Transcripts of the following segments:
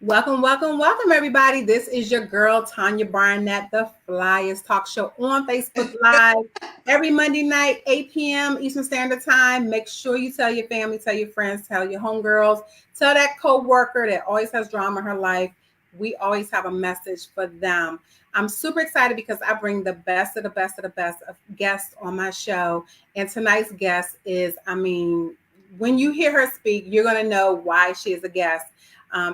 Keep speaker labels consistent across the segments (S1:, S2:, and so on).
S1: Welcome, welcome, welcome, everybody. This is your girl, Tanya Barnett, the Flyers Talk Show on Facebook Live every Monday night, 8 p.m. Eastern Standard Time. Make sure you tell your family, tell your friends, tell your homegirls, tell that co-worker that always has drama in her life. We always have a message for them. I'm super excited because I bring the best of the best of the best of guests on my show. And tonight's guest is, when you hear her speak, you're going to know why she is a guest.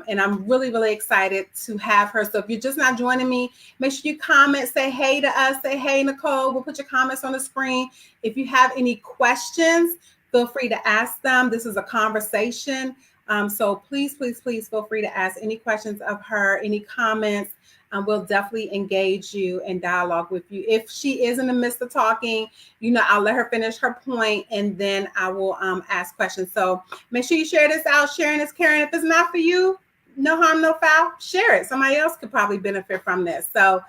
S1: And I'm really, really excited to have her. So if you're just not joining me, make sure you comment, say hey to us, say hey, Nicole. We'll put your comments on the screen. If you have any questions, feel free to ask them. This is a conversation. So please, please, please feel free to ask any questions of her, any comments. We'll definitely engage you and dialogue with you. If she is in the midst of talking, I'll let her finish her point and then I will ask questions. So make sure you share this out. Sharing is caring. If it's not for you, no harm, no foul. Share it. Somebody else could probably benefit from this. So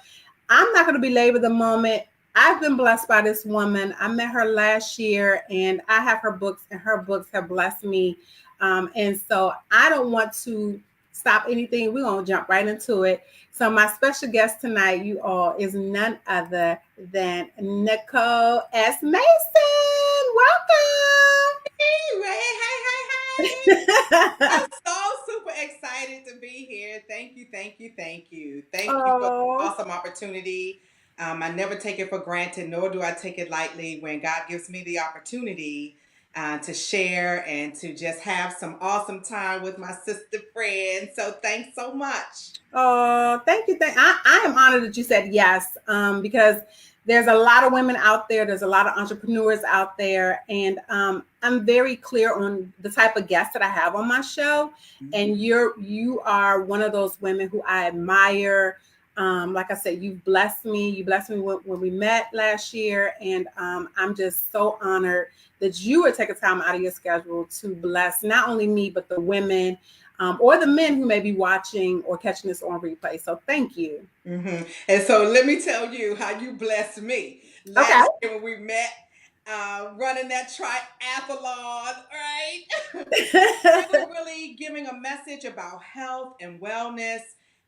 S1: I'm not going to belabor the moment. I've been blessed by this woman. I met her last year and I have her books and her books have blessed me. And so I don't want to stop anything. We're going to jump right into it. So my special guest tonight, you all, is none other than Nicole S. Mason. Welcome.
S2: Hey, Ray. Hey. I'm so super excited to be here. Thank you. Thank you for the awesome opportunity. I never take it for granted, nor do I take it lightly when God gives me the opportunity to share and to just have some awesome time with my sister friends. So thanks so much.
S1: Oh, thank you. I am honored that you said yes, because there's a lot of women out there. There's a lot of entrepreneurs out there. And I'm very clear on the type of guests that I have on my show. Mm-hmm. And you are one of those women who I admire. Like I said, you blessed me. You blessed me when we met last year. And I'm just so honored that you would take a time out of your schedule to bless not only me, but the women or the men who may be watching or catching this on replay. So thank you.
S2: Mm-hmm. And so let me tell you how you blessed me. Last year when we met, running that triathlon, right? really giving a message about health and wellness.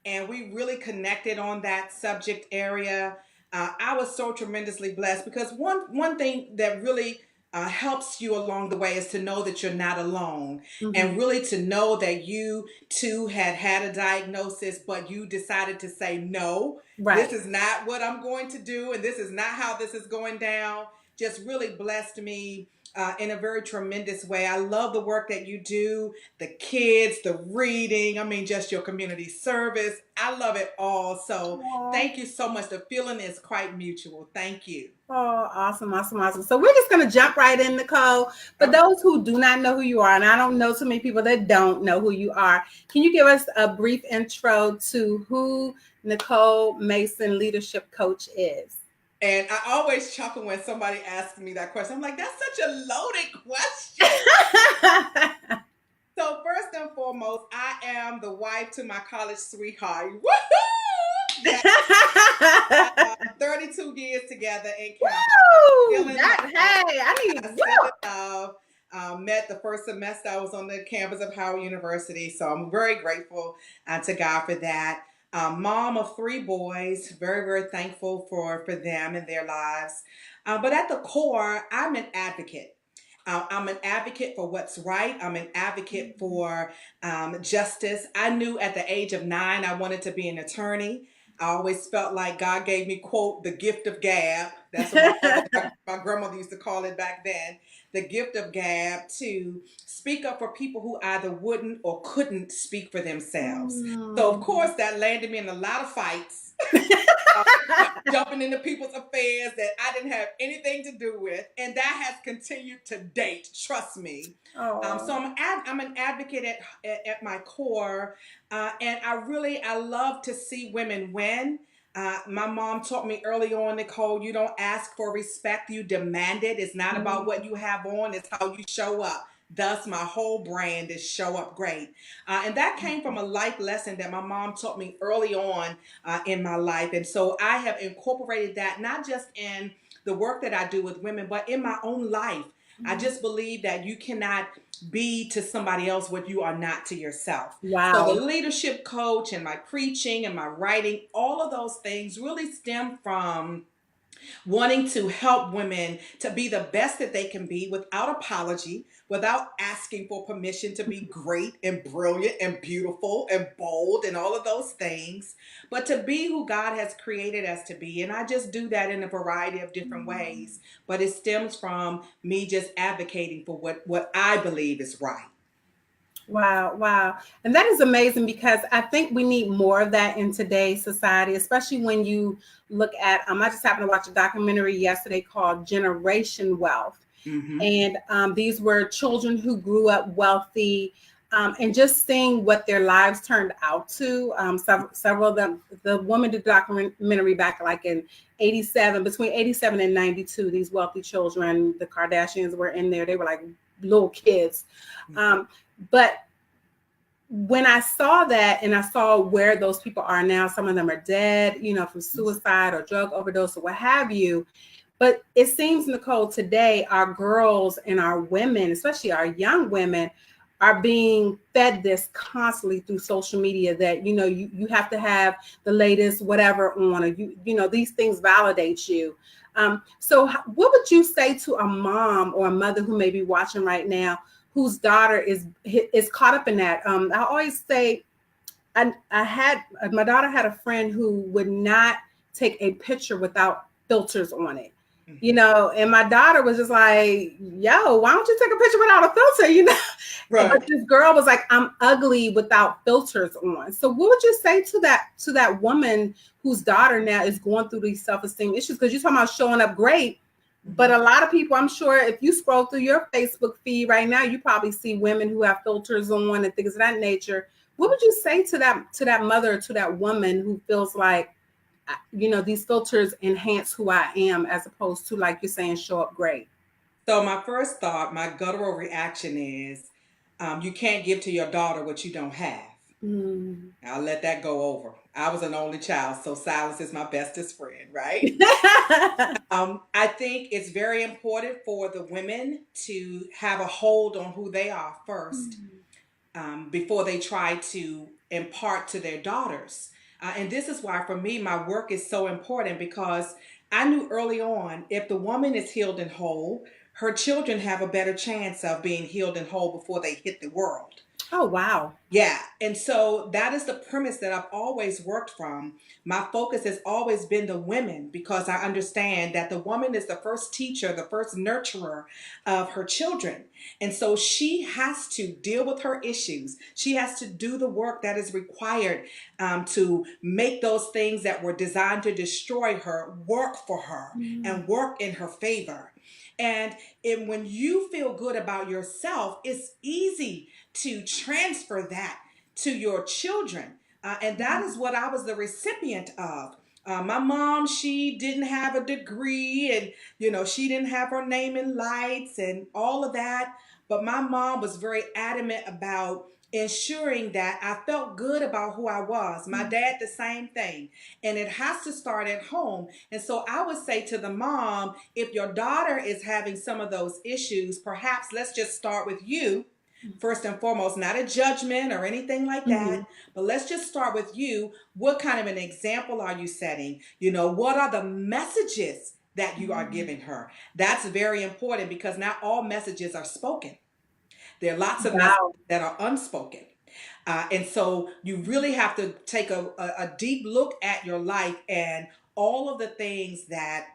S2: And we really connected on that subject area. I was so tremendously blessed because one thing that really helps you along the way is to know that you're not alone, mm-hmm. and really to know that you too had a diagnosis, but you decided to say, no, right. This is not what I'm going to do. And this is not how this is going down. Just really blessed me in a very tremendous way. I love the work that you do, the kids, the reading, just your community service. I love it all. So Thank you so much. The feeling is quite mutual. Thank you.
S1: Oh, awesome. So we're just going to jump right in, Nicole. For those who do not know who you are, and I don't know too many people that don't know who you are, can you give us a brief intro to who Nicole Mason Leadership Coach is?
S2: And I always chuckle when somebody asks me that question. I'm like, that's such a loaded question. So first and foremost, I am the wife to my college sweetheart. Woohoo! 32 years together in
S1: counseling. I need
S2: met the first semester I was on the campus of Howard University. So I'm very grateful to God for that. Mom of 3 boys, very, very thankful for them and their lives. But at the core, I'm an advocate. I'm an advocate for what's right. I'm an advocate for justice. I knew at the age of 9 I wanted to be an attorney. I always felt like God gave me, quote, the gift of gab. That's what my grandmother used to call it back then. The gift of gab, to speak up for people who either wouldn't or couldn't speak for themselves. So, of course, that landed me in a lot of fights. Jumping into people's affairs that I didn't have anything to do with. And that has continued to date, trust me. So I'm an advocate at my core. And I love to see women win. My mom taught me early on, Nicole, you don't ask for respect, you demand it. It's not about what you have on, it's how you show up. Thus, my whole brand is Show Up Great. And that came from a life lesson that my mom taught me early on in my life. And so I have incorporated that not just in the work that I do with women, but in my own life. I just believe that you cannot be to somebody else what you are not to yourself. So the
S1: Wow.
S2: leadership coach and my preaching and my writing, all of those things really stem from wanting to help women to be the best that they can be without apology, without asking for permission to be great and brilliant and beautiful and bold and all of those things, but to be who God has created us to be. And I just do that in a variety of different ways, but it stems from me just advocating for what I believe is right.
S1: Wow, wow. And that is amazing because I think we need more of that in today's society, especially when you look at, I just happened to watch a documentary yesterday called Generation Wealth.
S2: Mm-hmm.
S1: And these were children who grew up wealthy, and just seeing what their lives turned out to. Several of them, the woman did the documentary back like in 87, between 87 and 92, these wealthy children, the Kardashians were in there. They were like little kids. But when I saw that and I saw where those people are now, some of them are dead, from suicide or drug overdose or what have you. But it seems, Nicole, today our girls and our women, especially our young women, are being fed this constantly through social media that, you have to have the latest whatever on, or these things validate you. So what would you say to a mom or a mother who may be watching right now, whose daughter is caught up in that? I always say, I had my daughter had a friend who would not take a picture without filters on it. And my daughter was just like, yo, why don't you take a picture without a filter?
S2: Right.
S1: But this girl was like, I'm ugly without filters on. So what would you say to that woman whose daughter now is going through these self-esteem issues? Because you're talking about showing up great, but a lot of people, I'm sure if you scroll through your Facebook feed right now, you probably see women who have filters on and things of that nature. What would you say to that mother, to that woman who feels like, these filters enhance who I am, as opposed to, like you're saying, show up great?
S2: So my first thought, my guttural reaction is, you can't give to your daughter what you don't have.
S1: Mm.
S2: I'll let that go over. I was an only child, so silence is my bestest friend, right? I think it's very important for the women to have a hold on who they are first, before they try to impart to their daughters. And this is why, for me, my work is so important, because I knew early on, if the woman is healed and whole, her children have a better chance of being healed and whole before they hit the world.
S1: Oh, wow.
S2: Yeah. And so that is the premise that I've always worked from. My focus has always been the women, because I understand that the woman is the first teacher, the first nurturer of her children. And so she has to deal with her issues. She has to do the work that is required, to make those things that were designed to destroy her work for her and work in her favor. And when you feel good about yourself, it's easy to transfer that to your children. And that is what I was the recipient of. My mom, she didn't have a degree, and she didn't have her name in lights and all of that. But my mom was very adamant about ensuring that I felt good about who I was. My dad, the same thing. And it has to start at home. And so I would say to the mom, if your daughter is having some of those issues, perhaps let's just start with you first and foremost, not a judgment or anything like that, but let's just start with you. What kind of an example are you setting? What are the messages that you are giving her? That's very important, because not all messages are spoken. There are lots of messages
S1: Wow.
S2: that are unspoken. And so you really have to take a deep look at your life and all of the things that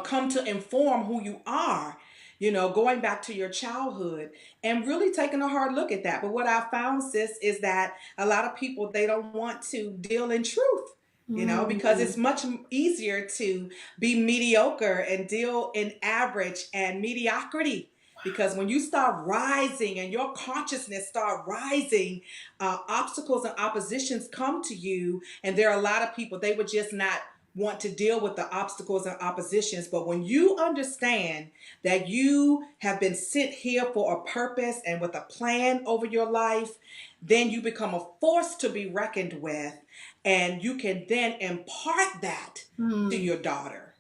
S2: come to inform who you are, going back to your childhood and really taking a hard look at that. But what I found, sis, is that a lot of people, they don't want to deal in truth. Because it's much easier to be mediocre and deal in average and mediocrity. Because when you start rising and your consciousness start rising, obstacles and oppositions come to you. And there are a lot of people, they would just not want to deal with the obstacles and oppositions. But when you understand that you have been sent here for a purpose and with a plan over your life, then you become a force to be reckoned with, and you can then impart that to your daughter.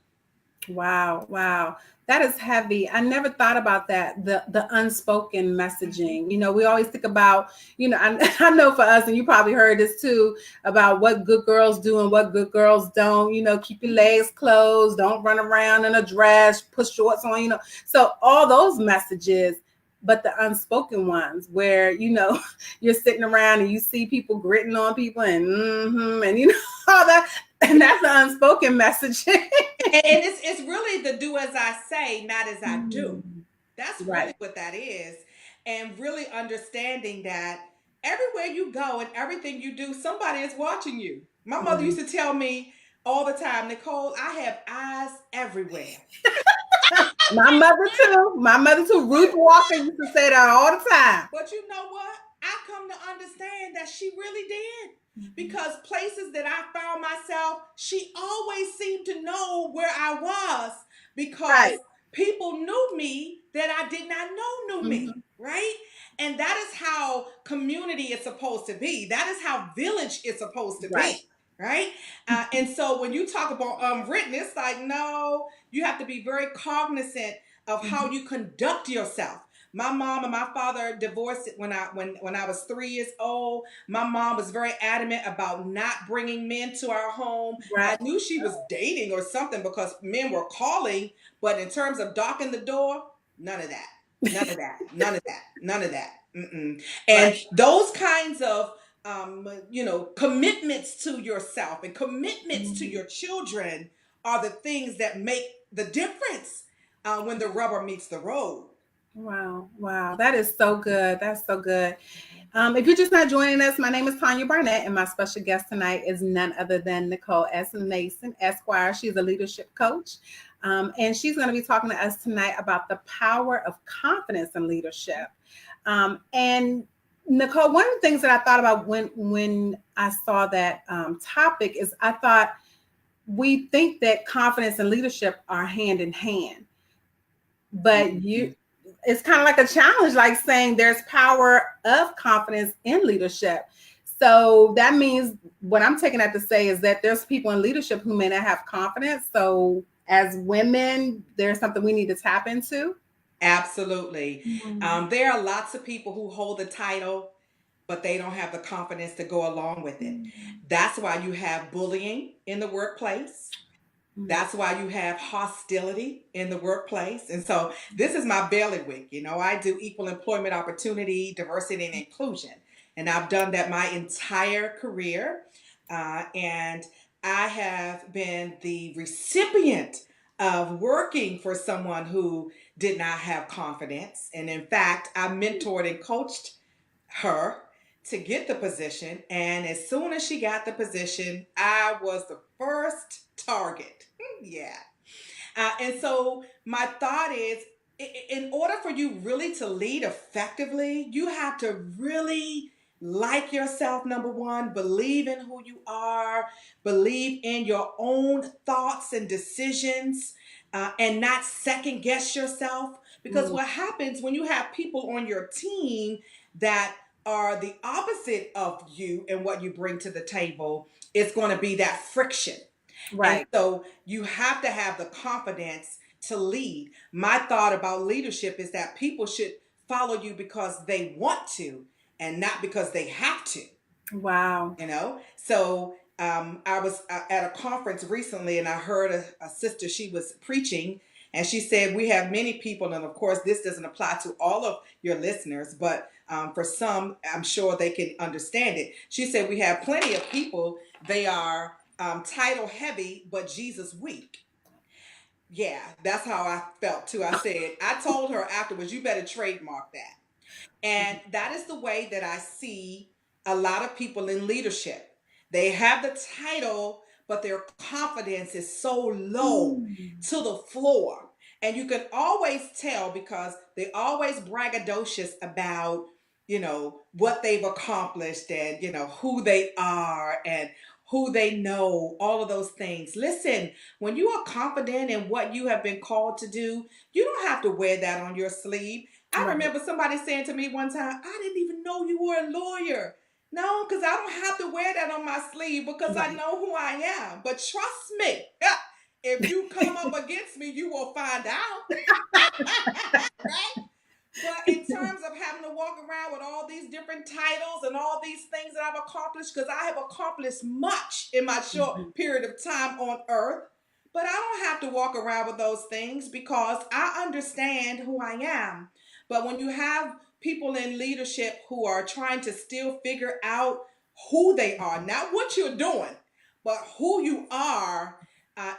S1: Wow. Wow. That is heavy. I never thought about that. The unspoken messaging. We always think about, I know for us, and you probably heard this too, about what good girls do and what good girls don't. Keep your legs closed, don't run around in a dress, put shorts on, So all those messages, but the unspoken ones where, you're sitting around and you see people gritting on people and and all that. And that's the unspoken message.
S2: And it's really the do as I say, not as I do. That's really
S1: Right.
S2: what that is. And really understanding that everywhere you go and everything you do, somebody is watching you. My mother used to tell me all the time, Nicole, I have eyes everywhere.
S1: My mother too. My mother too. Ruth Walker used to say that all the time.
S2: But you know what? I come to understand that she really did. Because places that I found myself, she always seemed to know where I was because
S1: Right.
S2: people knew me that I did not know knew me, right? And that is how community is supposed to be. That is how village is supposed to
S1: Right.
S2: be, right? And so when you talk about unwritten, it's like, no, you have to be very cognizant of how you conduct yourself. My mom and my father divorced when I was 3 years old. My mom was very adamant about not bringing men to our home. I
S1: Right.
S2: knew she was dating or something because men were calling, but in terms of docking the door, none of that. None of that. None of that. None of that. Mm-mm. And
S1: Right.
S2: those kinds of commitments to yourself and commitments to your children are the things that make the difference when the rubber meets the road.
S1: Wow. Wow. That is so good. That's so good. If you're just not joining us, my name is Tanya Barnett, and my special guest tonight is none other than Nicole S. Mason, Esquire. She's a leadership coach. And she's going to be talking to us tonight about the power of confidence in leadership. And Nicole, one of the things that I thought about when I saw that topic is I thought we think that confidence and leadership are hand in hand, but it's kind of like a challenge, like saying there's power of confidence in leadership. So that means what I'm taking that to say is that there's people in leadership who may not have confidence. So as women, there's something we need to tap into.
S2: Absolutely. There are lots of people who hold the title, but they don't have the confidence to go along with it. That's why you have bullying in the workplace. That's why you have hostility in the workplace. And so this is my bailiwick. I do equal employment opportunity, diversity, and inclusion. And I've done that my entire career. And I have been the recipient of working for someone who did not have confidence. And in fact, I mentored and coached her to get the position. And as soon as she got the position, I was the first target. Yeah. And so my thought is, in order for you really to lead effectively, you have to really like yourself, number one, believe in who you are, believe in your own thoughts and decisions, and not second guess yourself. Because what happens when you have people on your team that are the opposite of you and what you bring to the table, it's going to be that friction. And
S1: Right.
S2: so you have to have the confidence to lead. My thought about leadership is that people should follow you because they want to and not because they have to.
S1: Wow.
S2: So I was at a conference recently and I heard a sister, she was preaching and she said, we have many people, and of course, this doesn't apply to all of your listeners, but for some, I'm sure they can understand it. She said, we have plenty of people, they are title heavy, but Jesus weak. Yeah, that's how I felt too. I told her afterwards, you better trademark that. And that is the way that I see a lot of people in leadership. They have the title, but their confidence is so low to the floor. And you can always tell because they always braggadocious about, what they've accomplished and, who they are and who they know, all of those things. Listen, when you are confident in what you have been called to do, you don't have to wear that on your sleeve. I
S1: Right.
S2: remember somebody saying to me one time, I didn't even know you were a lawyer. No, because I don't have to wear that on my sleeve because I
S1: Right.
S2: know who I am. But trust me, If you come up against me, you will find out. Right? But in terms of having to walk around with all these different titles and all these things that I've accomplished, because I have accomplished much in my short period of time on earth, but I don't have to walk around with those things because I understand who I am. But when you have people in leadership who are trying to still figure out who they are, not what you're doing, but who you are,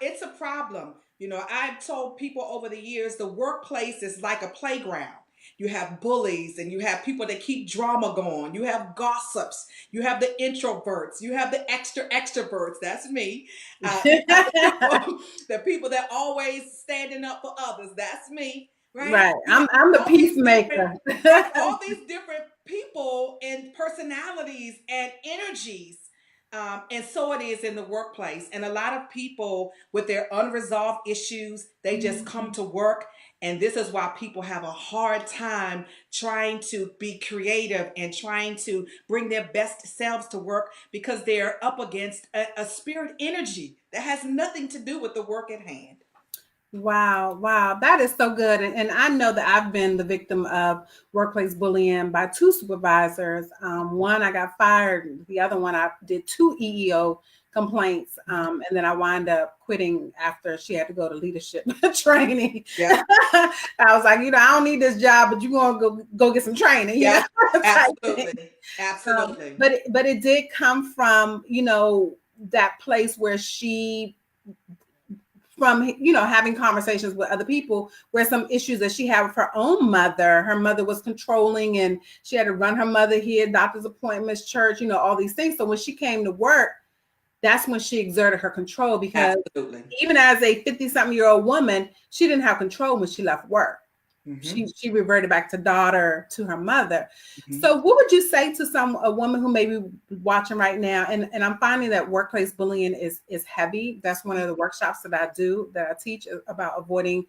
S2: it's a problem. You know, I've told people over the years the workplace is like a playground. You have bullies and you have people that keep drama going. You have gossips. You have the introverts. You have the extroverts. That's me. You have the people that always standing up for others. That's me. Right?
S1: Right.
S2: You have
S1: I'm the
S2: all these different,
S1: peacemaker.
S2: right? All these different people and personalities and energies. And so it is in the workplace. And a lot of people with their unresolved issues, they just come to work, and this is why people have a hard time trying to be creative and trying to bring their best selves to work because they're up against a spirit energy that has nothing to do with the work at hand.
S1: Wow, wow, that is so good. And I know that I've been the victim of workplace bullying by two supervisors. One, I got fired. The other one, I did two EEO complaints. And then I wind up quitting after she had to go to leadership training.
S2: Yeah.
S1: I was like, I don't need this job, but you're going to go get some training,
S2: Yeah,
S1: type thing.
S2: absolutely. Absolutely.
S1: But it did come from, that place where she from having conversations with other people where some issues that she had with her mother was controlling, and she had to run her mother here, doctor's appointments, church, all these things. So when she came to work, that's when she exerted her control, because
S2: Absolutely.
S1: even as a 50-something-year-old woman, she didn't have control when she left work. She reverted back to daughter to her mother. So what would you say to a woman who may be watching right now? And I'm finding that workplace bullying is heavy. That's one of the workshops that I teach about avoiding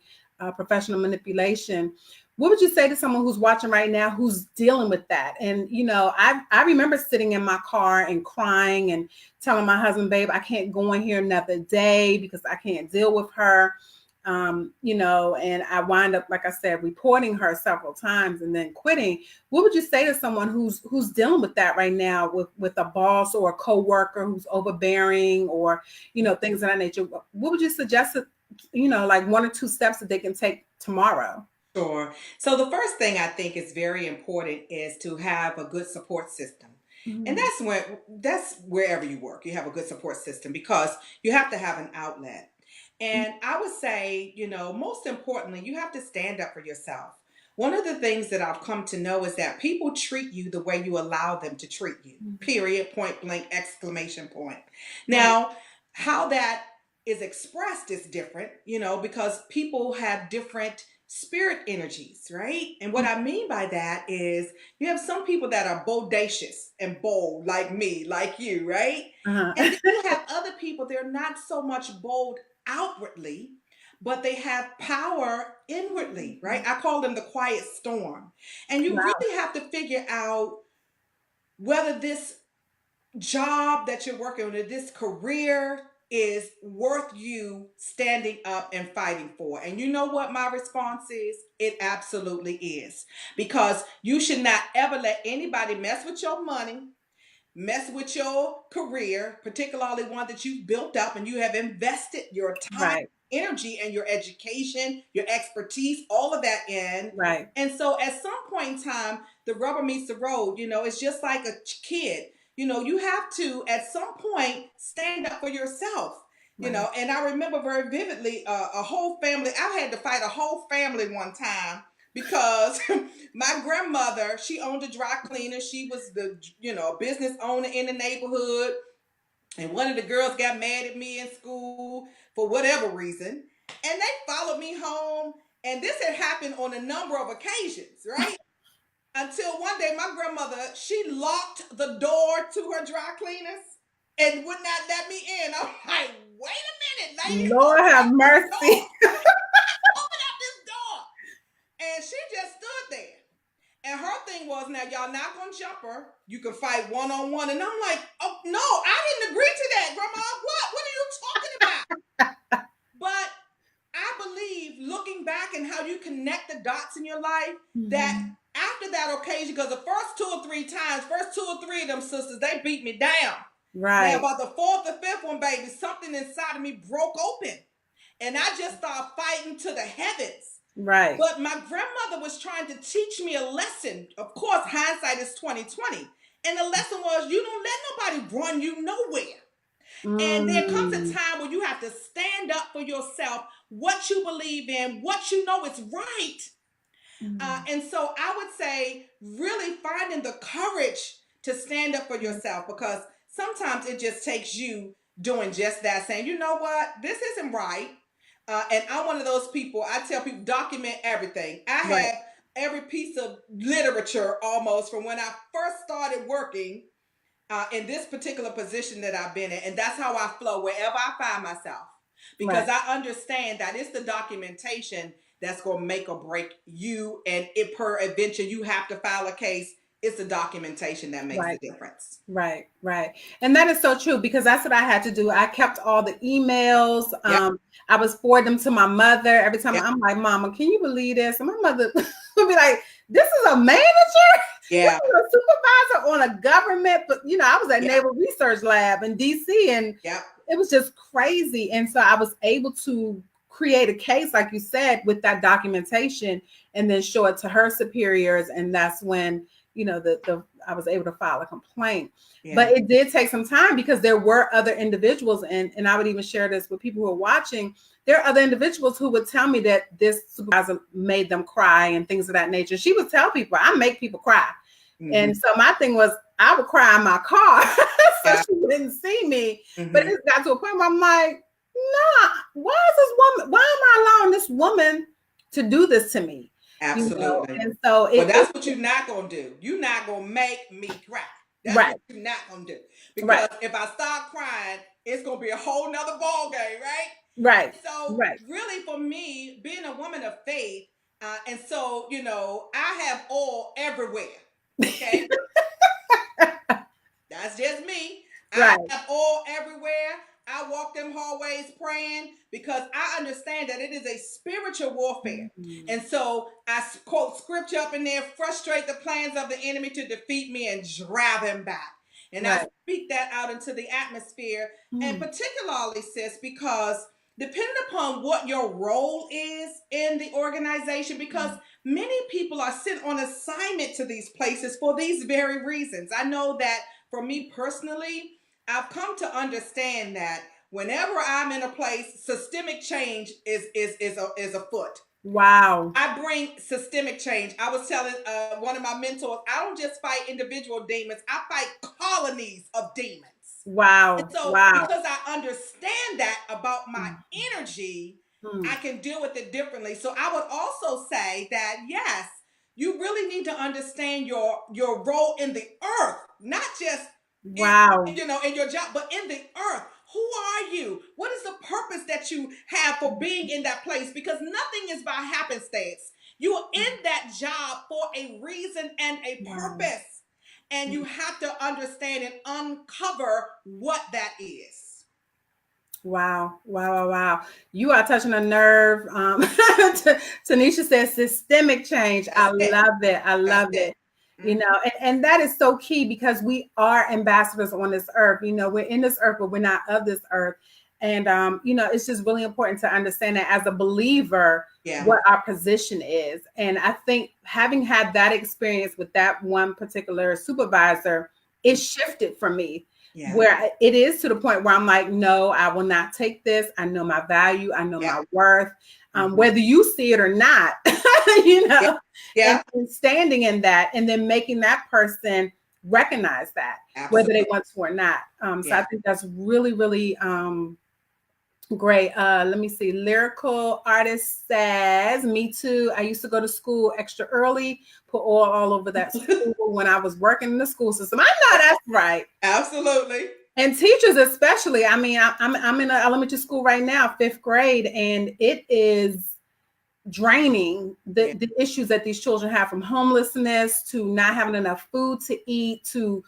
S1: professional manipulation. What would you say to someone who's watching right now who's dealing with that? And I remember sitting in my car and crying and telling my husband, babe, I can't go in here another day because I can't deal with her. And I wind up, like I said, reporting her several times and then quitting. What would you say to someone who's dealing with that right now with a boss or a coworker who's overbearing, or, things of that nature? What would you suggest, like one or two steps that they can take tomorrow?
S2: Sure. So the first thing I think is very important is to have a good support system. And that's wherever you work, you have a good support system because you have to have an outlet. And I would say, most importantly, you have to stand up for yourself. One of the things that I've come to know is that people treat you the way you allow them to treat you. Period, point blank, exclamation point. Now, how that is expressed is different, because people have different spirit energies, right? And what I mean by that is you have some people that are bodacious and bold, like me, like you, right? And then you have other people, they're not so much bold outwardly, but they have power inwardly, right? I call them the quiet storm. And you really have to figure out whether this job that you're working on, this career is worth you standing up and fighting for. And you know what my response is? It absolutely is. Because you should not ever let anybody mess with your money, mess with your career, particularly one that you've built up and you have invested your time, energy, and your education, your expertise, all of that in.
S1: Right.
S2: And so at some point in time, the rubber meets the road. It's just like a kid. You have to, at some point, stand up for yourself. And I remember very vividly a whole family, I had to fight a whole family one time because my grandmother, she owned a dry cleaner. She was the, business owner in the neighborhood. And one of the girls got mad at me in school for whatever reason. And they followed me home. And this had happened on a number of occasions, right? Until one day my grandmother, she locked the door to her dry cleaners and would not let me in. I'm like, wait a minute, lady.
S1: Lord have mercy.
S2: Open up this door. And she just stood there. And her thing was, now y'all not gonna jump her. You can fight one-on-one. And I'm like, oh no, I didn't agree to that, Grandma. What are you talking about? But back and how you connect the dots in your life,
S1: Mm-hmm.
S2: that after that occasion, because the first 2 or 3 of them sisters, they beat me down.
S1: Right.
S2: Now, about the fourth or fifth one, baby, something inside of me broke open. And I just started fighting to the heavens.
S1: Right.
S2: But my grandmother was trying to teach me a lesson. Of course, hindsight is 20/20. And the lesson was, you don't let nobody run you nowhere. And there comes a time where you have to stand up for yourself, what you believe in, what you know is right. And so I would say really finding the courage to stand up for yourself, because sometimes it just takes you doing just that, saying, you know what, this isn't right. And I'm one of those people, I tell people, document everything. I have every piece of literature almost from when I first started working in this particular position that I've been in. And that's how I flow wherever I find myself. Because I understand that it's the documentation that's going to make or break you. And if per adventure you have to file a case, it's the documentation that makes the difference.
S1: Right. And that is so true, because that's what I had to do. I kept all the emails. I was forwarding them to my mother. Every time I'm like, Mama, can you believe this? And my mother would be like, this is a manager?
S2: Yeah.
S1: This is a supervisor on a government. But, I was at Naval Research Lab in DC, and it was just crazy. And so I was able to create a case, like you said, with that documentation, and then show it to her superiors. And that's when, I was able to file a complaint. But it did take some time, because there were other individuals, and I would even share this with people who are watching. There are other individuals who would tell me that this supervisor made them cry and things of that nature. She would tell people, I make people cry. And so my thing was, I would cry in my car so she wouldn't see me. But it got to a point where I'm like, nah, why am I allowing this woman to do this to me?
S2: Absolutely.
S1: And so
S2: but that's what you're not going to do. You're not going to make me cry. That's what you're not going to do. Because if I start crying, it's going to be a whole nother ball game, right?
S1: Right.
S2: So really, for me, being a woman of faith, and so, I have oil everywhere. Okay. That's just me. I have oil everywhere. I walk them hallways praying, because I understand that it is a spiritual warfare. And so I quote scripture up in there, frustrate the plans of the enemy to defeat me and drive him back. And I speak that out into the atmosphere. And particularly, sis, because depending upon what your role is in the organization, because many people are sent on assignment to these places for these very reasons. I know that for me personally, I've come to understand that whenever I'm in a place, systemic change is afoot.
S1: Wow.
S2: I bring systemic change. I was telling one of my mentors, I don't just fight individual demons, I fight colonies of demons.
S1: Wow.
S2: And so because I understand that about my energy, I can deal with it differently. So I would also say that, yes, you really need to understand your role in the earth, not just in your job, but in the earth. Who are you? What is the purpose that you have for being in that place? Because nothing is by happenstance. You are in that job for a reason and a purpose. And you have to understand and uncover what that is.
S1: Wow. You are touching a nerve. Tanisha says systemic change. I love it. And that is so key, because we are ambassadors on this earth. We're in this earth, but we're not of this earth. And, it's just really important to understand that as a believer, what our position is. And I think having had that experience with that one particular supervisor, it shifted for me. Where it is to the point where I'm like, no, I will not take this. I know my value. I know my worth, whether you see it or not, and standing in that, and then making that person recognize that, whether they want to or not. So I think that's really, really great. Let me see. Lyrical Artist says, me too. I used to go to school extra early, put oil all over that school when I was working in the school system. I know that's right.
S2: Absolutely.
S1: And teachers especially. I mean, I'm in an elementary school right now, 5th grade, and it is draining, the issues that these children have, from homelessness to not having enough food to eat, to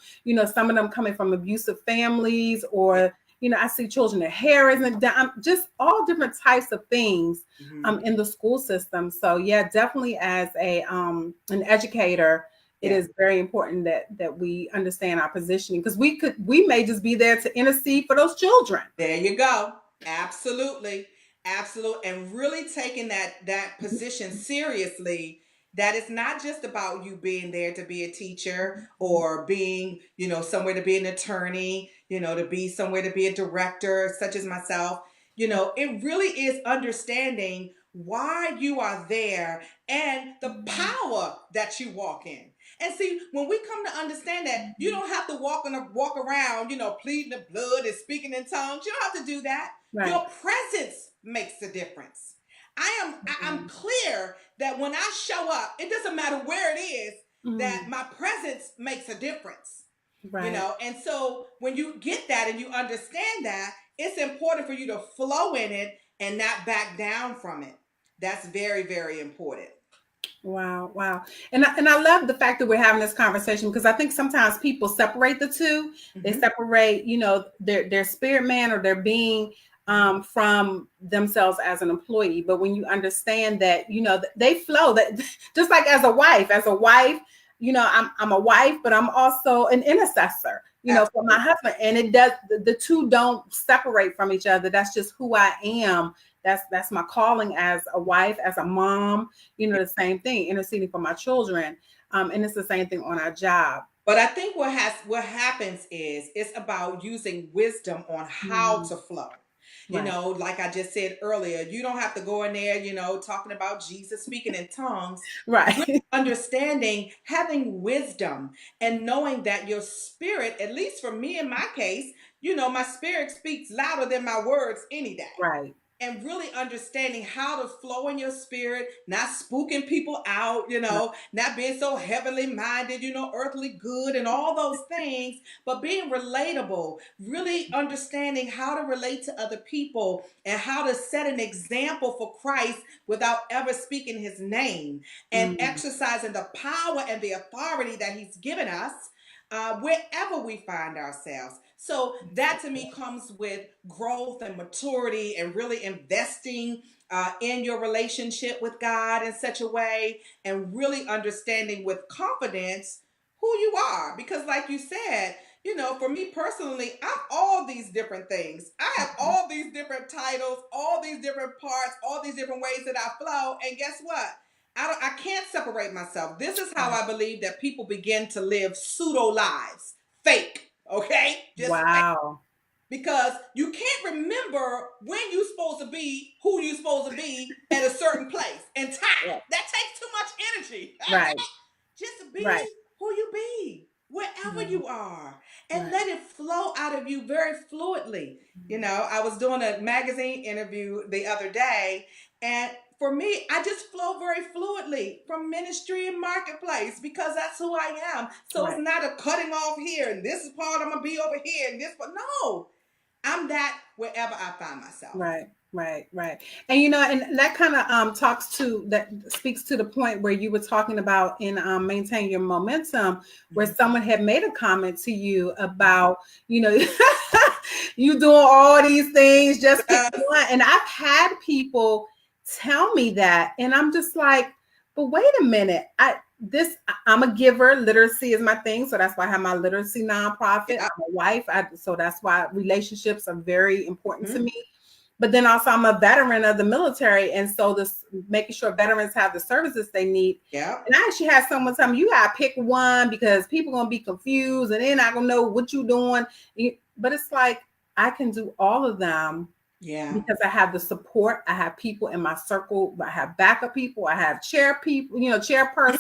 S1: some of them coming from abusive families, or I see children, their hair isn't done, just all different types of things in the school system. So yeah, definitely as an educator, it is very important that we understand our positioning, because we may just be there to intercede for those children.
S2: There you go. Absolutely. Absolutely. And really taking that position seriously, that it's not just about you being there to be a teacher or being, somewhere to be an attorney, to be somewhere to be a director, such as myself. It really is understanding why you are there and the power that you walk in. And see, when we come to understand that, you don't have to walk around, pleading the blood and speaking in tongues. You don't have to do that.
S1: Right.
S2: Your presence makes the difference. I'm clear that when I show up, it doesn't matter where it is, that my presence makes a difference. Right. And so when you get that and you understand that, it's important for you to flow in it and not back down from it. That's very, very important.
S1: Wow. And I love the fact that we're having this conversation, because I think sometimes people separate the two. They separate, their spirit man or their being from themselves as an employee. But when you understand that, they flow, that just like as a wife, I'm a wife, but I'm also an intercessor, for my husband. And the two don't separate from each other. That's just who I am. That's my calling as a wife, as a mom, the same thing, interceding for my children. And it's the same thing on our job.
S2: But I think what happens is it's about using wisdom on how to flow. Like I just said earlier, you don't have to go in there, talking about Jesus, speaking in tongues.
S1: Right.
S2: Really understanding, having wisdom, and knowing that your spirit, at least for me in my case, my spirit speaks louder than my words any day.
S1: Right.
S2: And really understanding how to flow in your spirit, not spooking people out, not being so heavenly minded, earthly good and all those things, but being relatable, really understanding how to relate to other people and how to set an example for Christ without ever speaking his name, and exercising the power and the authority that he's given us wherever we find ourselves. So that to me comes with growth and maturity and really investing in your relationship with God in such a way, and really understanding with confidence who you are. Because like you said, for me personally, I'm all these different things. I have all these different titles, all these different parts, all these different ways that I flow. And guess what? I can't separate myself. This is how I believe that people begin to live pseudo lives, fake. Okay?
S1: Just wow.
S2: Fake. Because you can't remember when you're supposed to be who you're supposed to be at a certain place and time. Yeah. That takes too much energy.
S1: Right.
S2: Just be who you be, wherever you are, and let it flow out of you very fluidly. I was doing a magazine interview the other day, and for me, I just flow very fluidly from ministry and marketplace, because that's who I am. So it's not a cutting off here, and this is part I'm going to be over here, and this part. No, I'm that wherever I find myself.
S1: Right. And, and that kind of speaks to the point where you were talking about in maintaining your momentum, where someone had made a comment to you about, you doing all these things, just pick one. And I've had people tell me that, and I'm just like, but wait a minute, I'm a giver. Literacy is my thing, so that's why I have my literacy nonprofit. I'm a wife, so that's why relationships are very important to me. But then also I'm a veteran of the military, and so this making sure veterans have the services they need.
S2: Yeah.
S1: And I actually had someone tell me, you gotta pick one, because people gonna be confused and they're not gonna know what you're doing. But it's like, I can do all of them.
S2: Yeah.
S1: Because I have the support, I have people in my circle, I have backup people, I have chairperson,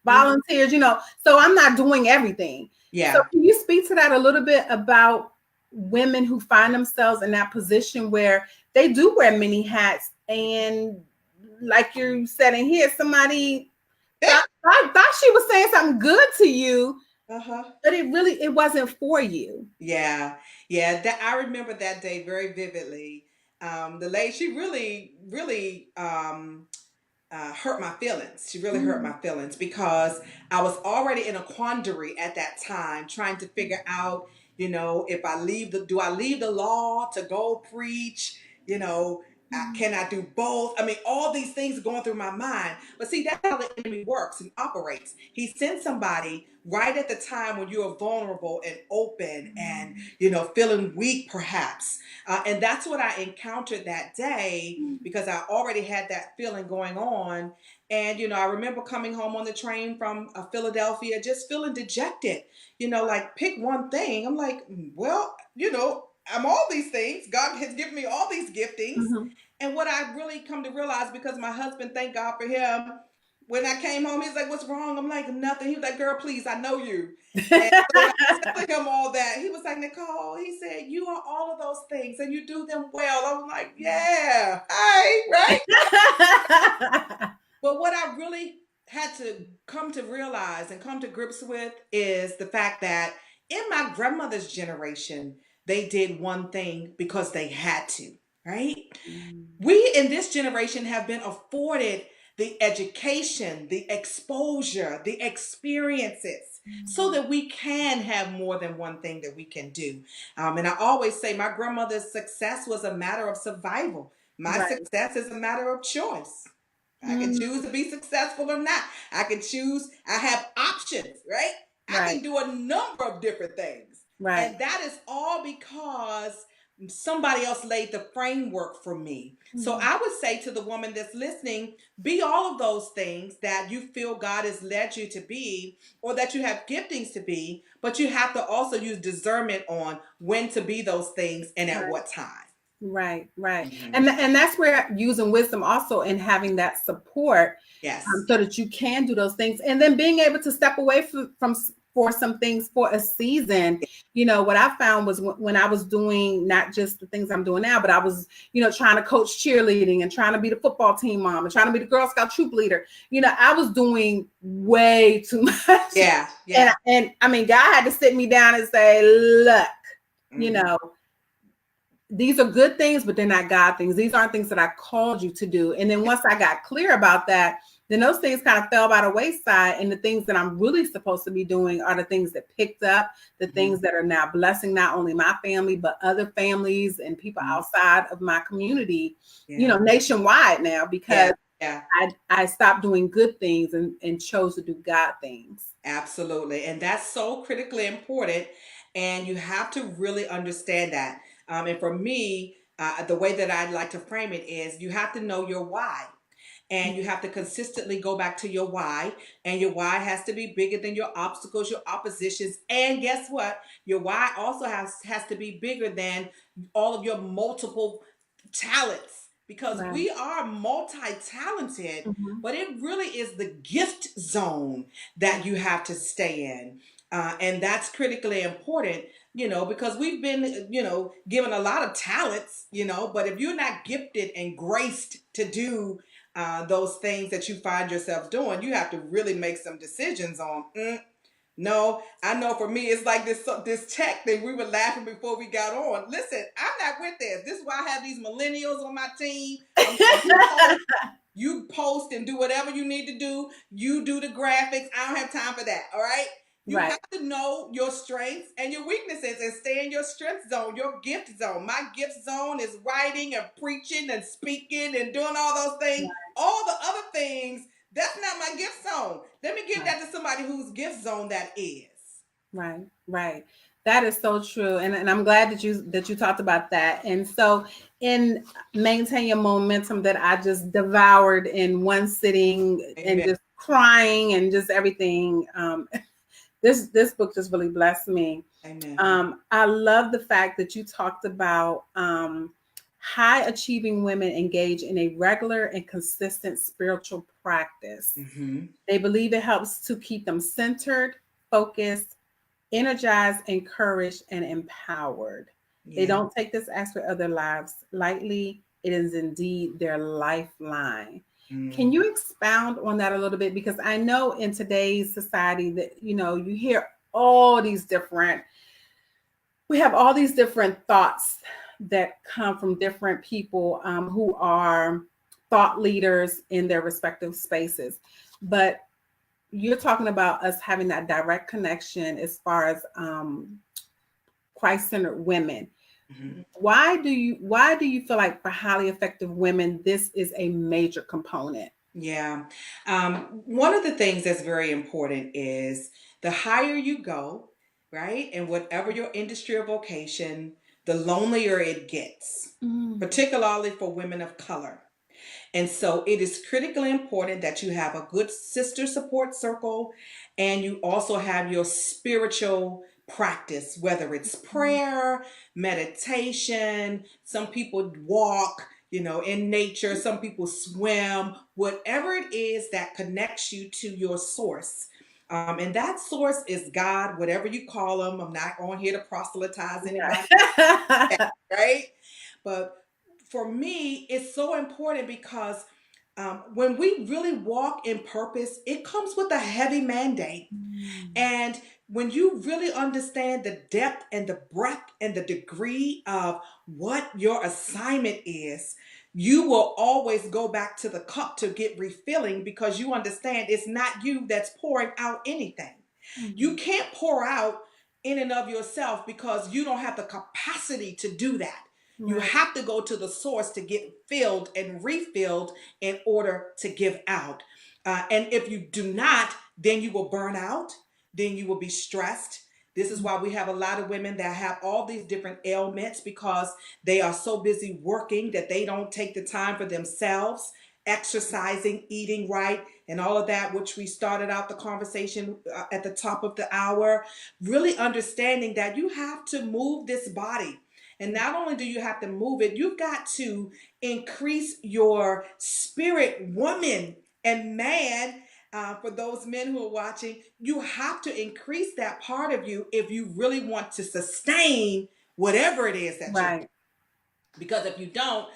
S1: volunteers, so I'm not doing everything.
S2: Yeah.
S1: So can you speak to that a little bit about women who find themselves in that position where they do wear many hats, and like you said in here, somebody thought she was saying something good to you, but it wasn't for you.
S2: Yeah. That I remember that day very vividly. The lady, she really hurt my feelings. She really hurt my feelings, because I was already in a quandary at that time, trying to figure out, If do I leave the law to go preach? You know, can I do both? I mean, all these things are going through my mind. But see, that's how the enemy works and operates. He sends somebody right at the time when you are vulnerable and open and, feeling weak perhaps. And that's what I encountered that day because I already had that feeling going on. And, I remember coming home on the train from Philadelphia, just feeling dejected, like pick one thing. I'm like, well, I'm all these things. God has given me all these giftings.
S1: Mm-hmm.
S2: And what I really come to realize, because my husband, thank God for him, when I came home, he's like, what's wrong? I'm like, nothing. He was like, girl, please, I know you. And so when I was telling him all that, he was like, Nicole, he said, you are all of those things and you do them well. I was like, yeah, right? But what I really had to come to realize and come to grips with is the fact that in my grandmother's generation, they did one thing because they had to, right? We in this generation have been afforded the education, the exposure, the experiences, so that we can have more than one thing that we can do. And I always say my grandmother's success was a matter of survival. My
S1: Right.
S2: success is a matter of choice. I can choose to be successful or not. I can choose, I have options, right? I
S1: Right.
S2: can do a number of different things.
S1: Right.
S2: And that is all because somebody else laid the framework for me. So I would say to the woman that's listening, be all of those things that you feel God has led you to be or that you have giftings to be, but you have to also use discernment on when to be those things and at
S1: Right.
S2: what time.
S1: Right. And that's where using wisdom also and having that support,
S2: Yes.
S1: so that you can do those things, and then being able to step away from for some things for a season. What I found was when I was doing not just the things I'm doing now, but I was, trying to coach cheerleading and trying to be the football team mom and trying to be the Girl Scout troop leader. I was doing way too much.
S2: Yeah.
S1: And I mean, God had to sit me down and say, look, these are good things, but they're not God things. These aren't things that I called you to do. And then once I got clear about that, then those things kind of fell by the wayside. And the things that I'm really supposed to be doing are the things that picked up, the things that are now blessing not only my family, but other families and people outside of my community, nationwide now, because I stopped doing good things and chose to do God things.
S2: Absolutely. And that's so critically important. And you have to really understand that. And for me, the way that I'd like to frame it is you have to know your why. And you have to consistently go back to your why. And your why has to be bigger than your obstacles, your oppositions. And guess what? Your why also has to be bigger than all of your multiple talents. Because we are multi-talented, but it really is the gift zone that you have to stay in. And that's critically important, because we've been, given a lot of talents, but if you're not gifted and graced to do those things that you find yourself doing, you have to really make some decisions on. No, I know for me, it's like this tech thing. We were laughing before we got on. Listen, I'm not with this. This is why I have these millennials on my team. You post and do whatever you need to do. You do the graphics. I don't have time for that. All right. You have to know your strengths and your weaknesses and stay in your strength zone, your gift zone. My gift zone is writing and preaching and speaking and doing all those things. All the other things, that's not my gift zone. Let me give that to somebody whose gift zone that is.
S1: Right. That is so true. And I'm glad that you talked about that. And so in Maintain Your Momentum, that I just devoured in one sitting. Amen. And just crying and just everything. This book just really blessed me.
S2: Amen.
S1: I love the fact that you talked about high achieving women engage in a regular and consistent spiritual practice. They believe it helps to keep them centered, focused, energized, encouraged, and empowered. They don't take this aspect of their lives lightly. It is indeed their lifeline. Can you expound on that a little bit? Because I know in today's society that, you hear all these we have all these different thoughts that come from different people who are thought leaders in their respective spaces. But you're talking about us having that direct connection as far as Christ-centered women.
S2: Mhm.
S1: Why do you feel like for highly effective women, this is a major component?
S2: Yeah. One of the things that's very important is the higher you go, right? And whatever your industry or vocation, the lonelier it gets,
S1: Mm,
S2: particularly for women of color. And so it is critically important that you have a good sister support circle and you also have your spiritual practice, whether it's prayer, meditation, some people walk, in nature, some people swim, whatever it is that connects you to your source. And that source is God, whatever you call him. I'm not on here to proselytize anybody,
S1: right.
S2: right? But for me, it's so important because when we really walk in purpose, it comes with a heavy mandate.
S1: Mm,
S2: And when you really understand the depth and the breadth and the degree of what your assignment is, you will always go back to the cup to get refilling because you understand it's not you that's pouring out anything. You
S1: mm,
S2: can't pour out in and of yourself because you don't have the capacity to do that. You
S1: right.
S2: have to go to the source to get filled and refilled in order to give out. And if you do not, then you will burn out, then you will be stressed. This is why we have a lot of women that have all these different ailments because they are so busy working that they don't take the time for themselves, exercising, eating right, and all of that, which we started out the conversation at the top of the hour. Really understanding that you have to move this body. And not only do you have to move it, you've got to increase your spirit, woman and man. For those men who are watching, you have to increase that part of you if you really want to sustain whatever it is that you're doing.
S1: Right.
S2: Because if you don't,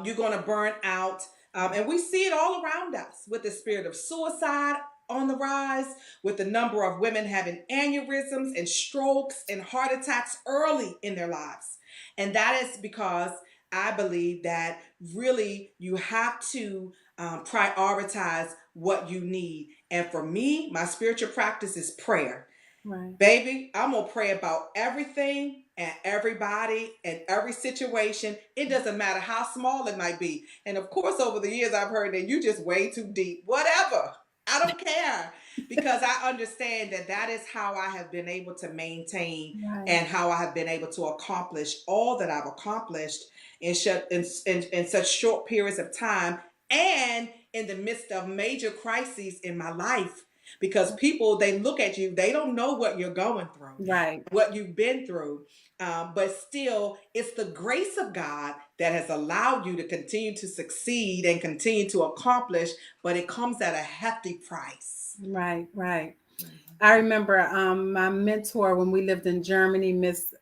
S2: you're going to burn out. And we see it all around us with the spirit of suicide on the rise, with the number of women having aneurysms and strokes and heart attacks early in their lives. And that is because I believe that really you have to prioritize what you need. And for me, my spiritual practice is prayer.
S1: Right.
S2: Baby, I'm going to pray about everything and everybody and every situation. It doesn't matter how small it might be. And of course, over the years, I've heard that you just way too deep. Whatever. I don't care because I understand that that is how I have been able to maintain
S1: Right.
S2: and how I have been able to accomplish all that I've accomplished in such short periods of time and in the midst of major crises in my life because people they look at you, they don't know what you're going through,
S1: Right.
S2: what you've been through, but still it's the grace of God that has allowed you to continue to succeed and continue to accomplish, but it comes at a hefty price.
S1: Right. Right.
S2: Mhm.
S1: I remember my mentor when we lived in Germany, Miss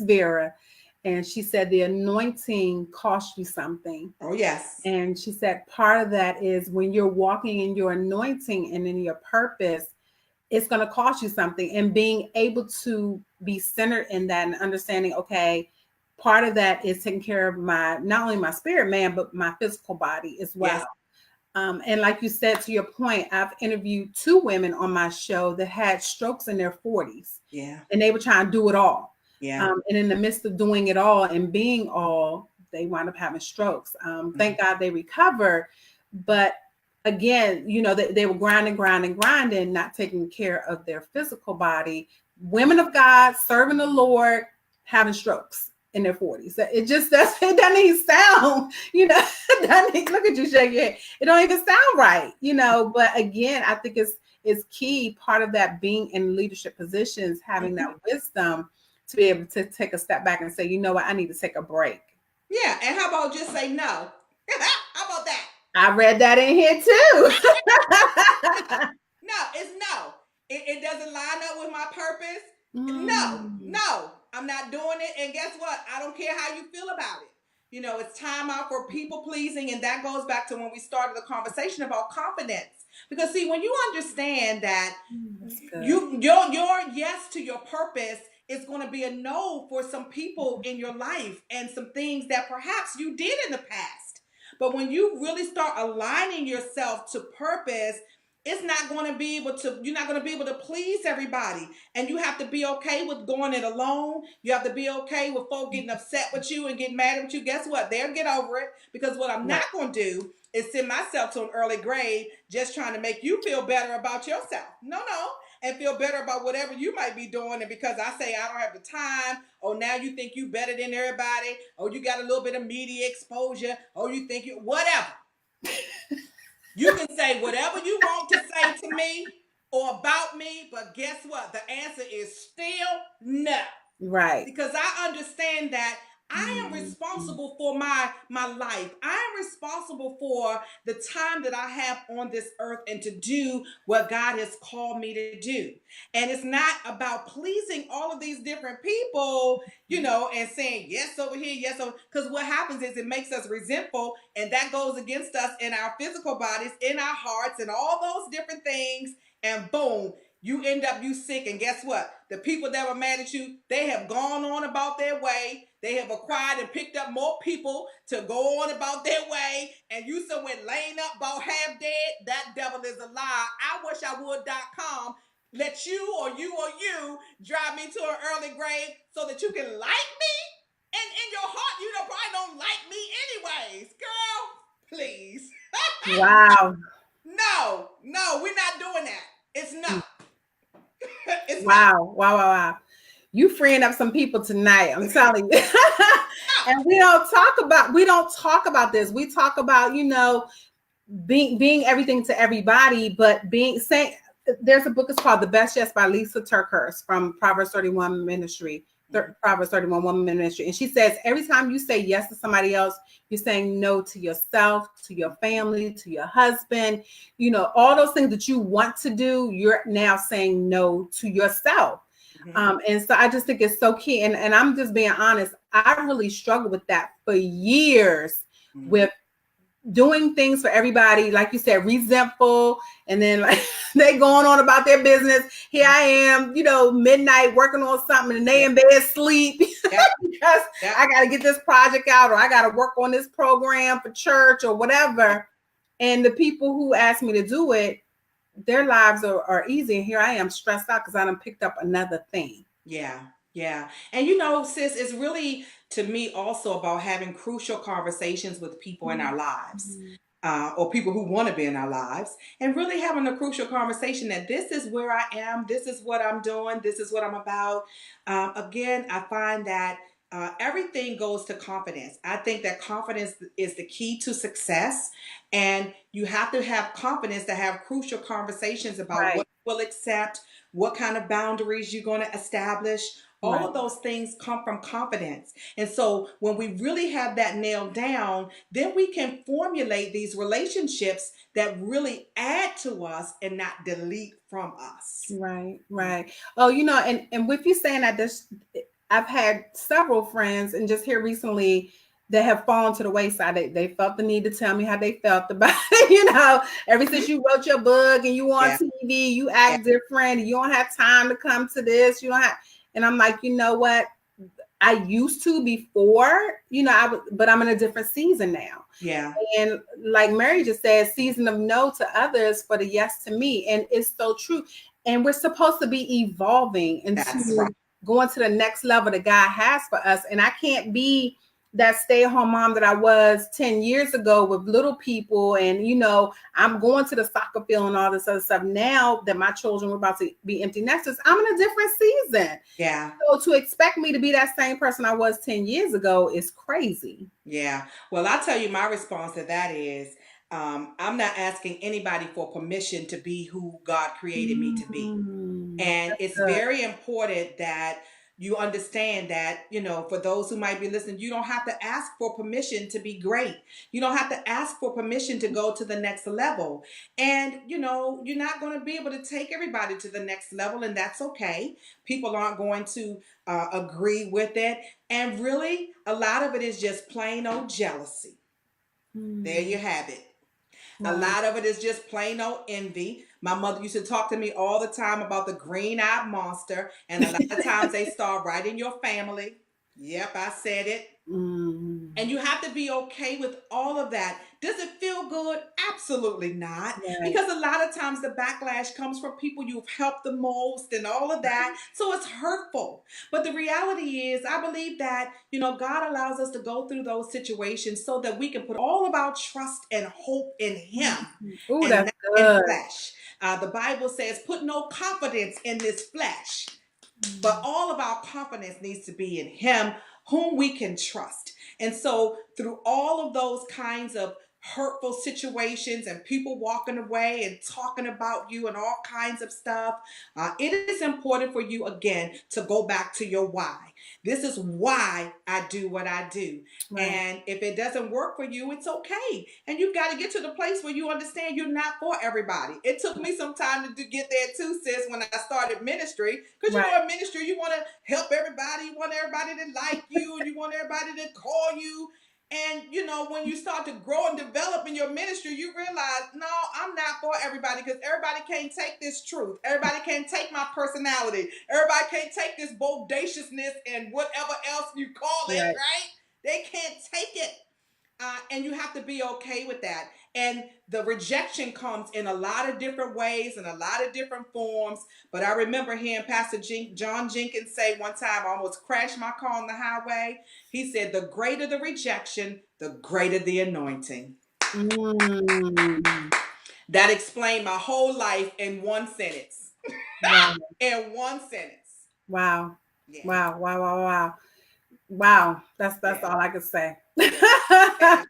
S1: Vera, and she said the anointing costs you something.
S2: Oh yes.
S1: And she said part of that is when you're walking in your anointing and in your purpose, it's going to cost you something. And being able to be centered in that and understanding, okay, part of that is taking care of my not only my spirit man, but my physical body as
S2: Yes.
S1: well. And like you said, to your point, I've interviewed two women on my show that had strokes in their 40s
S2: Yeah.
S1: and they were trying to do it all.
S2: Yeah.
S1: And in the midst of doing it all and being all, they wound up having strokes. Thank God they recovered. But again, they were grinding, not taking care of their physical body. Women of God serving the Lord, having strokes in their 40s. It just it doesn't even sound, look at you shaking your head. It don't even sound right, But again, I think it's key. Part of that being in leadership positions, having that
S2: Mhm.
S1: wisdom to be able to take a step back and say, you know what, I need to take a break.
S2: Yeah. And how about just say no? How about that?
S1: I read that in here too.
S2: No, it's no. It doesn't line up with my purpose. No,
S1: Mm,
S2: no, I'm not doing it. And guess what? I don't care how you feel about it. It's time out for people pleasing. And that goes back to when we started the conversation about confidence. Because see, when you understand that
S1: that's good.
S2: your yes to your purpose is going to be a no for some people in your life and some things that perhaps you did in the past. But when you really start aligning yourself to purpose, it's not going to be able to, you're not going to be able to please everybody. And you have to be okay with going it alone. You have to be okay with folk getting upset with you and getting mad at you. Guess what? They'll get over it, because what I'm not
S1: Right.
S2: going to do is send myself to an early grave just trying to make you feel better about yourself. No, no. And feel better about whatever you might be doing. And because I say I don't have the time, or now you think you better than everybody, or you got a little bit of media exposure, or you think you, whatever. You can say whatever you want to say to me or about me, but guess what? The answer is still no.
S1: Right.
S2: Because I understand that I am responsible for my life. I am responsible for the time that I have on this earth and to do what God has called me to do. And it's not about pleasing all of these different people, and saying yes over here, yes over. Because what happens is it makes us resentful, and that goes against us in our physical bodies, in our hearts, and all those different things. And boom, you end up you sick. And guess what? The people that were mad at you, they have gone on about their way. They have acquired and picked up more people to go on about their way. And you somewhere laying up about half dead. That devil is a lie. I wish I would.com let you or you drive me to an early grave so that you can like me. And in your heart, you know, probably don't like me anyways. Girl, please.
S1: Wow.
S2: No, we're not doing that. It's not. It's not.
S1: Wow. Wow. Wow. Wow. You freeing up some people tonight. I'm telling you. And we don't talk about this. We talk about, being everything to everybody, but being saying there's a book, it's called The Best Yes by Lisa Turkhurst from Proverbs 31 Ministry. Proverbs 31 Woman Ministry. And she says, every time you say yes to somebody else, you're saying no to yourself, to your family, to your husband, all those things that you want to do, you're now saying no to yourself. And so I just think it's so key. And I'm just being honest, I really struggled with that for years, with doing things for everybody, like you said, resentful, and then like they going on about their business. Here I am, midnight working on something, and they in bed sleep because I got to get this project out, or I got to work on this program for church or whatever. And the people who asked me to do it, their lives are easy, and here I am stressed out because I done picked up another thing.
S2: Yeah. And sis, it's really, to me, also about having crucial conversations with people in our lives, or people who want to be in our lives, and really having a crucial conversation that this is where I am, this is what I'm doing, this is what I'm about. Again, I find that everything goes to confidence. I think that confidence is the key to success, and you have to have confidence to have crucial conversations about what you will accept, what kind of boundaries you're going to establish. All of those things come from confidence. And so when we really have that nailed down, then we can formulate these relationships that really add to us and not delete from us.
S1: Right. Oh, and with you saying that, I've had several friends, and just here recently, that have fallen to the wayside. They felt the need to tell me how they felt about it. Ever since you wrote your book and you on TV, you act different. You don't have time to come to this. You don't have, and I'm like, you know what? I used to before, but I'm in a different season now.
S2: Yeah.
S1: And like Mary just said, season of no to others for the yes to me. And it's so true. And we're supposed to be evolving into going to the next level that God has for us. And I can't be that stay-at-home mom that I was 10 years ago with little people. And, I'm going to the soccer field and all this other stuff. Now that my children were about to be empty nesters, I'm in a different season.
S2: Yeah.
S1: So to expect me to be that same person I was 10 years ago is crazy.
S2: Yeah. Well, I'll tell you, my response to that is, I'm not asking anybody for permission to be who God created me to be. And it's very important that you understand that, for those who might be listening, you don't have to ask for permission to be great. You don't have to ask for permission to go to the next level. And, you're not going to be able to take everybody to the next level, and that's okay. People aren't going to agree with it. And really, a lot of it is just plain old jealousy. There you have it. A lot of it is just plain old envy. My mother used to talk to me all the time about the green-eyed monster, and a lot of times they start right in your family. Yep, I said it.
S1: Mm.
S2: And you have to be okay with all of that. Does it feel good? Absolutely not.
S1: Right.
S2: Because a lot of times the backlash comes from people you've helped the most and all of that. So it's hurtful. But the reality is, I believe that, God allows us to go through those situations so that we can put all of our trust and hope in Him
S1: Oh,
S2: and
S1: that's
S2: not in
S1: good.
S2: flesh. The Bible says, put no confidence in this flesh. But
S1: Mm.
S2: all of our confidence needs to be in Him, whom we can trust. And so, through all of those kinds of hurtful situations and people walking away and talking about you and all kinds of stuff, it is important for you again to go back to your why. This is why I do what I do.
S1: Right.
S2: And if it doesn't work for you, it's okay. And you've got to get to the place where you understand you're not for everybody. It took me some time to get there too, sis, when I started ministry. Because
S1: Right.
S2: in ministry, you want to help everybody, you want everybody to like you, and you want everybody to call you. And when you start to grow and develop in your ministry, you realize, no, I'm not for everybody, because everybody can't take this truth. Everybody can't take my personality. Everybody can't take this bodaciousness and whatever else you call it,
S1: Right.
S2: right? They can't take it. And you have to be okay with that. And the rejection comes in a lot of different ways and a lot of different forms. But I remember hearing Pastor John Jenkins say one time, I almost crashed my car on the highway. He said, the greater the rejection, the greater the anointing.
S1: Mm.
S2: That explained my whole life in one sentence.
S1: Wow.
S2: In one sentence.
S1: Wow.
S2: Yeah.
S1: Wow. Wow. Wow. Wow. Wow. That's
S2: Yeah.
S1: all I can say.
S2: Yeah. Yeah.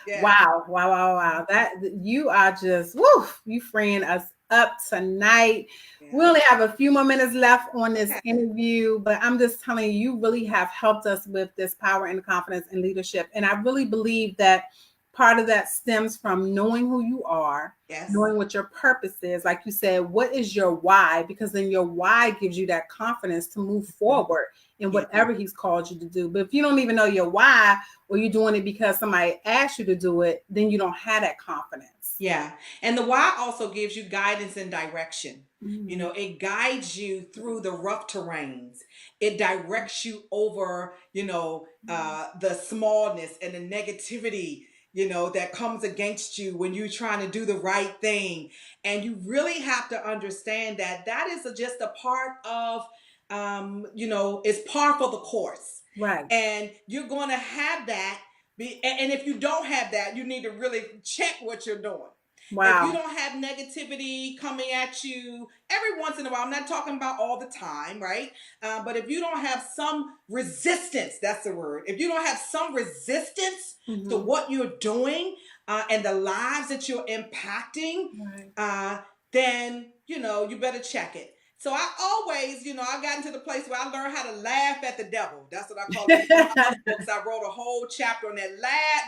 S2: Yeah.
S1: Wow. Wow. Wow. Wow. That you are just woo, you freeing us up tonight. We
S2: Yeah.
S1: only have a few more minutes left on this
S2: Okay.
S1: interview, but I'm just telling you, you really have helped us with this power and confidence and leadership. And I really believe that part of that stems from knowing who you are,
S2: Yes.
S1: knowing what your purpose is. Like you said, what is your why? Because then your why gives you that confidence to move forward in
S2: Yeah.
S1: whatever He's called you to do. But if you don't even know your why, or you're doing it because somebody asked you to do it, then you don't have that confidence.
S2: Yeah. And the why also gives you guidance and direction.
S1: Mm-hmm.
S2: It guides you through the rough terrains. It directs you over, the smallness and the negativity, that comes against you when you're trying to do the right thing. And you really have to understand that that is just a part of, it's par for the course.
S1: Right.
S2: And you're going to have that. And if you don't have that, you need to really check what you're doing. If you
S1: Wow.
S2: don't have negativity coming at you every once in a while, I'm not talking about all the time, right? But if you don't have some resistance, that's the word. If you don't have some resistance to
S1: Mm-hmm.
S2: what you're doing and the lives that you're impacting,
S1: Right.
S2: then, you better check it. So I always, I got into the place where I learned how to laugh at the devil. That's what I call it. In one of my other books, I wrote a whole chapter on that.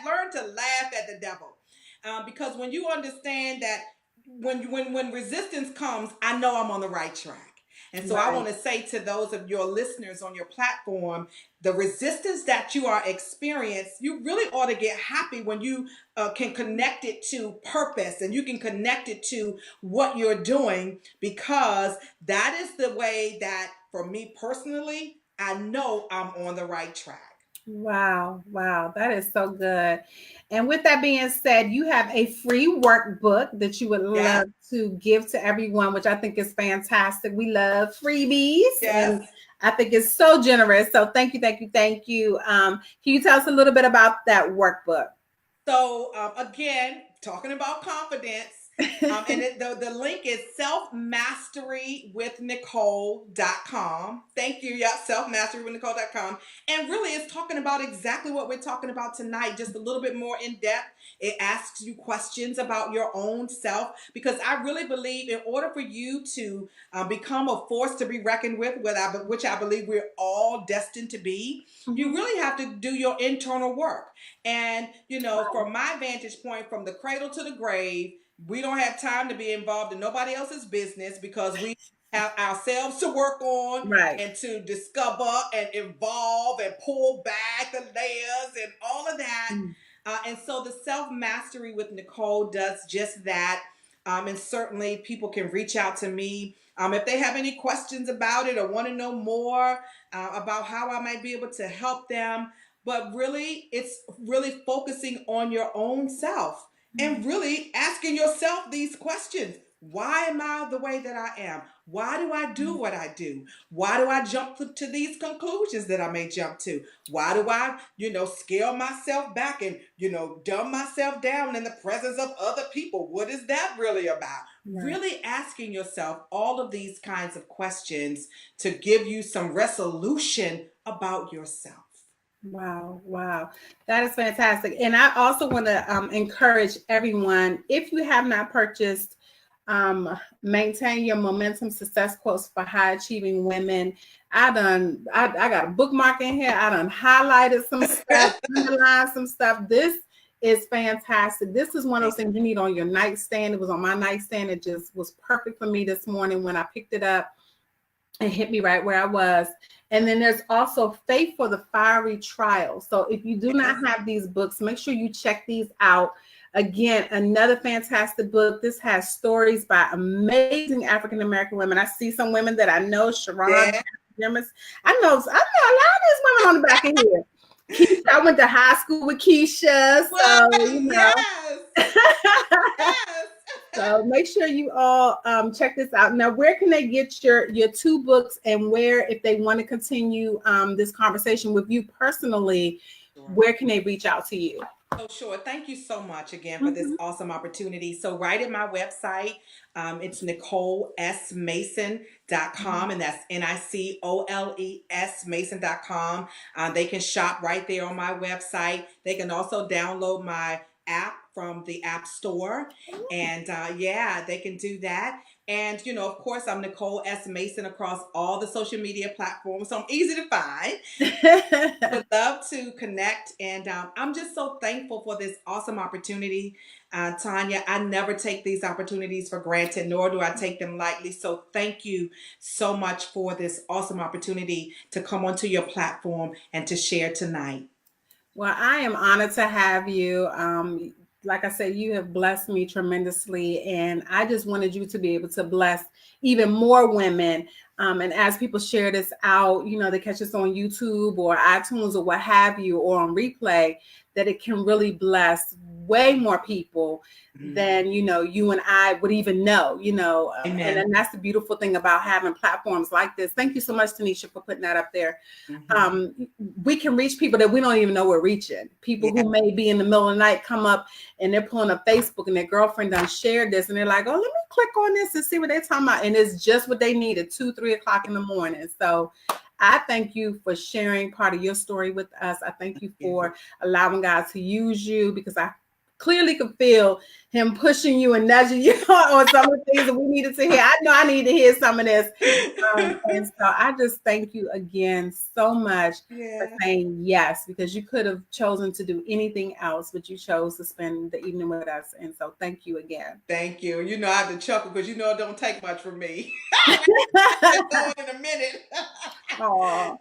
S2: Learn to laugh at the devil. Because when you understand that when resistance comes, I know I'm on the right track. And so I
S1: Right.
S2: want to say to those of your listeners on your platform, the resistance that you are experiencing, you really ought to get happy when you can connect it to purpose and you can connect it to what you're doing, because that is the way that, for me personally, I know I'm on the right track.
S1: Wow, wow, that is so good. And with that being said, you have a free workbook that you would
S2: Yes,
S1: love to give to everyone, which I think is fantastic. We love freebies,
S2: yes.
S1: and I think it's so generous. So thank you, thank you, thank you. Can you tell us a little bit about that workbook?
S2: So again, talking about confidence, and the link is selfmasterywithnicole.com. Thank you. Yeah, selfmasterywithnicole.com. And really, it's talking about exactly what we're talking about tonight, just a little bit more in depth. It asks you questions about your own self, because I really believe in order for you to become a force to be reckoned with, which I believe we're all destined to be, you
S1: Mhm.
S2: really have to do your internal work. And, from my vantage point, from the cradle to the grave, we don't have time to be involved in nobody else's business, because we have ourselves to work on
S1: Right.
S2: and to discover and evolve and pull back the layers and all of that.
S1: Mm.
S2: And so the Self Mastery with Nicole does just that. And certainly people can reach out to me if they have any questions about it or want to know more about how I might be able to help them. But really, it's really focusing on your own self and really asking yourself these questions. Why am I the way that I am? Why do I do what I do? Why do I jump to these conclusions that I may jump to? Why do I, scale myself back and, dumb myself down in the presence of other people? What is that really about? Right. Really asking yourself all of these kinds of questions to give you some resolution about yourself.
S1: Wow. Wow. That is fantastic. And I also want to encourage everyone, if you have not purchased Maintain Your Momentum Success Quotes for High Achieving Women, I got a bookmark in here. I done highlighted some stuff, underlined some stuff. This is fantastic. This is one of those things you need on your nightstand. It was on my nightstand. It just was perfect for me this morning when I picked it up. It hit me right where I was. And then there's also Faith for the Fiery Trial. So if you do not have these books, make sure you check these out. Again, another fantastic book. This has stories by amazing African-American women. I see some women that I know, Sharon, I know a lot of these women on the back of here. Keisha, I went to high school with Keisha. So,
S2: yes.
S1: Yes. So make sure you all check this out. Now, where can they get your 2 books, and where, if they want to continue this conversation with you personally, where can they reach out to you?
S2: So sure. Thank you so much again for this awesome opportunity. So right at my website, it's NicoleSMason.com, and that's NicoleS Mason.com. They can shop right there on my website. They can also download my app from the App Store. And they can do that. And, of course, I'm Nicole S. Mason across all the social media platforms, so I'm easy to find. Would love to connect. And I'm just so thankful for this awesome opportunity. Tanya, I never take these opportunities for granted, nor do I take them lightly. So thank you so much for this awesome opportunity to come onto your platform and to share tonight.
S1: Well, I am honored to have you. Like I said, you have blessed me tremendously, and I just wanted you to be able to bless even more women. And as people share this out, they catch us on YouTube or iTunes or what have you, or on replay, that it can really bless way more people than, you and I would even know, and then that's the beautiful thing about having platforms like this. Thank you so much, Tanisha, for putting that up there. We can reach people that we don't even know we're reaching. People who may be in the middle of the night, come up and they're pulling up Facebook and their girlfriend done shared this, and they're like, oh, let me click on this and see what they're talking about. And it's just what they need at 2-3 o'clock in the morning. So I thank you for sharing part of your story with us. I thank you for allowing God to use you, because I clearly could feel him pushing you and nudging you on some of the things that we needed to hear. I know I need to hear some of this. And so I just thank you again so much for saying yes, because you could have chosen to do anything else, but you chose to spend the evening with us. And so thank you again.
S2: Thank you. I have to chuckle because it don't take much from me. In a minute.
S1: All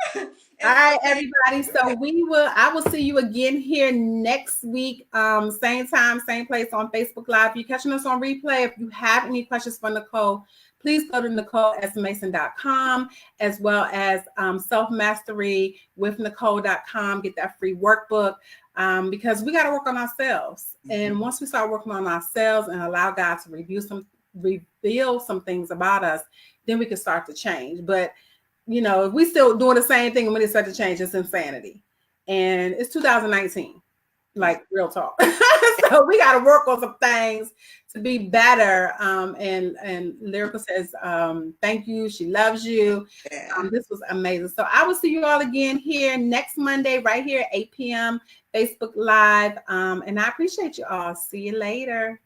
S1: right, everybody. So I will see you again here next week. Same time, same place on Facebook Live. If you're catching us on replay, if you have any questions for Nicole, please go to NicoleSMason.com, as well as selfmasterywithnicole.com. Get that free workbook, because we got to work on ourselves. And once we start working on ourselves and allow God to reveal some things about us, then we can start to change. But if we still doing the same thing and we start to change, it's insanity. And it's 2019, like real talk. So we got to work on some things to be better. And Lyrical says, thank you. She loves you. This was amazing. So I will see you all again here next Monday, right here at 8 p.m. Facebook Live. And I appreciate you all. See you later.